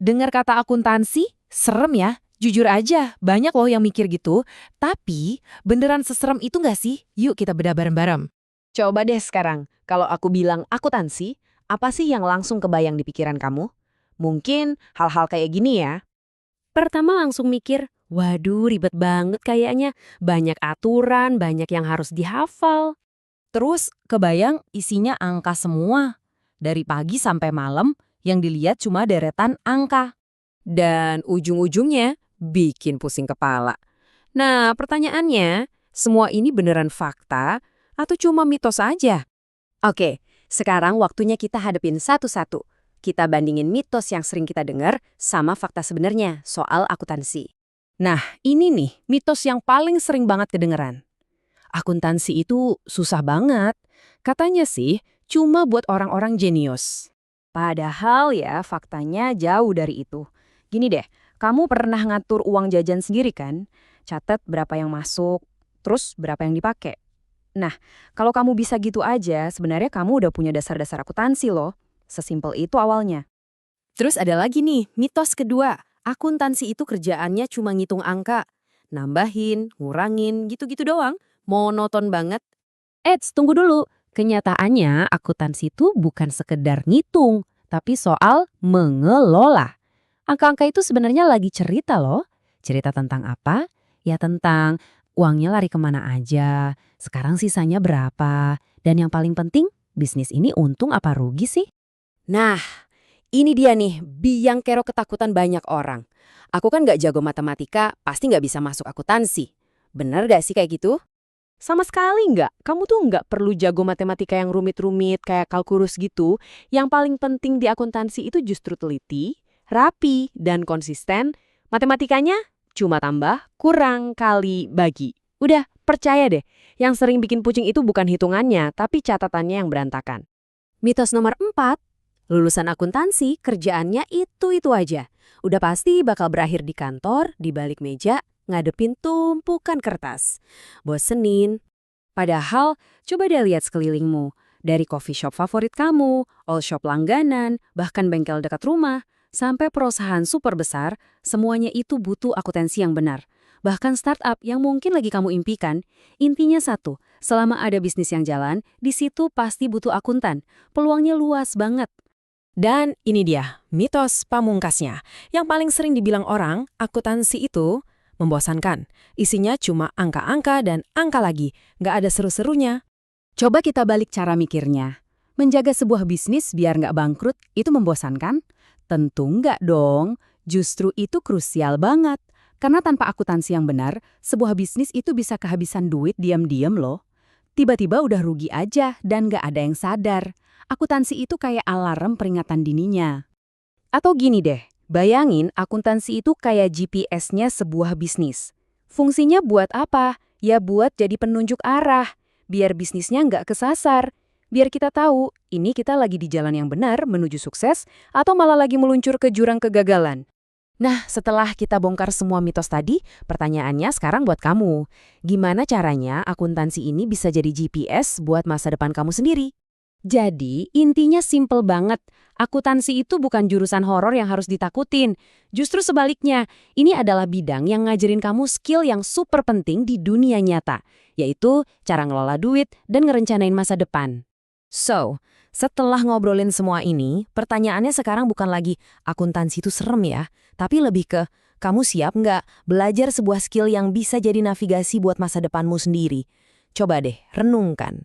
Dengar kata akuntansi, serem ya. Jujur aja, banyak loh yang mikir gitu. Tapi, beneran seserem itu nggak sih? Yuk kita bedah bareng-bareng. Coba deh sekarang, kalau aku bilang akuntansi, apa sih yang langsung kebayang di pikiran kamu? Mungkin hal-hal kayak gini ya. Pertama langsung mikir, waduh ribet banget kayaknya. Banyak aturan, banyak yang harus dihafal. Terus, kebayang isinya angka semua. Dari pagi sampai malam, yang dilihat cuma deretan angka. Dan ujung-ujungnya bikin pusing kepala. Nah, pertanyaannya, semua ini beneran fakta atau cuma mitos aja? Oke, sekarang waktunya kita hadapin satu-satu. Kita bandingin mitos yang sering kita dengar sama fakta sebenarnya soal akuntansi. Nah, ini nih, mitos yang paling sering banget kedengeran. Akuntansi itu susah banget. Katanya sih, cuma buat orang-orang jenius. Padahal ya, faktanya jauh dari itu. Gini deh, kamu pernah ngatur uang jajan sendiri kan? Catat berapa yang masuk, terus berapa yang dipakai. Nah, kalau kamu bisa gitu aja, sebenarnya kamu udah punya dasar-dasar akuntansi loh. Sesimpel itu awalnya. Terus ada lagi nih, mitos kedua. Akuntansi itu kerjaannya cuma ngitung angka. Nambahin, ngurangin, gitu-gitu doang. Monoton banget. Eits, tunggu dulu. Kenyataannya, akuntansi itu bukan sekedar ngitung, tapi soal mengelola. Angka-angka itu sebenarnya lagi cerita loh. Cerita tentang apa? Ya tentang uangnya lari kemana aja, sekarang sisanya berapa, dan yang paling penting, bisnis ini untung apa rugi sih? Nah, ini dia nih, biang kerok ketakutan banyak orang. Aku kan nggak jago matematika, pasti nggak bisa masuk akuntansi. Bener gak sih kayak gitu? Sama sekali nggak. Kamu tuh nggak perlu jago matematika yang rumit-rumit kayak kalkulus gitu. Yang paling penting di akuntansi itu justru teliti, rapi, dan konsisten. Matematikanya cuma tambah, kurang, kali, bagi. Udah, percaya deh. Yang sering bikin pucing itu bukan hitungannya, tapi catatannya yang berantakan. Mitos nomor 4, lulusan akuntansi kerjaannya itu-itu aja. Udah pasti bakal berakhir di kantor, di balik meja, ngadepin tumpukan kertas. Bosenin. Padahal, coba deh lihat sekelilingmu. Dari coffee shop favorit kamu, all shop langganan, bahkan bengkel dekat rumah, sampai perusahaan super besar, semuanya itu butuh akuntansi yang benar. Bahkan startup yang mungkin lagi kamu impikan, intinya satu, selama ada bisnis yang jalan, di situ pasti butuh akuntan. Peluangnya luas banget. Dan ini dia, mitos pamungkasnya. Yang paling sering dibilang orang, akuntansi itu membosankan. Isinya cuma angka-angka dan angka lagi. Nggak ada seru-serunya. Coba kita balik cara mikirnya. Menjaga sebuah bisnis biar nggak bangkrut, itu membosankan? Tentu nggak dong. Justru itu krusial banget. Karena tanpa akuntansi yang benar, sebuah bisnis itu bisa kehabisan duit diam-diam loh. Tiba-tiba udah rugi aja dan nggak ada yang sadar. Akuntansi itu kayak alarm peringatan dininya. Atau gini deh, bayangin akuntansi itu kayak GPS-nya sebuah bisnis. Fungsinya buat apa? Ya buat jadi penunjuk arah. Biar bisnisnya nggak kesasar. Biar kita tahu, ini kita lagi di jalan yang benar menuju sukses atau malah lagi meluncur ke jurang kegagalan. Nah, setelah kita bongkar semua mitos tadi, pertanyaannya sekarang buat kamu. Gimana caranya akuntansi ini bisa jadi GPS buat masa depan kamu sendiri? Jadi, intinya simple banget. Akuntansi itu bukan jurusan horor yang harus ditakutin. Justru sebaliknya, ini adalah bidang yang ngajarin kamu skill yang super penting di dunia nyata, yaitu cara ngelola duit dan ngerencanain masa depan. So, setelah ngobrolin semua ini, pertanyaannya sekarang bukan lagi akuntansi itu serem ya, tapi lebih ke kamu siap nggak belajar sebuah skill yang bisa jadi navigasi buat masa depanmu sendiri? Coba deh, renungkan.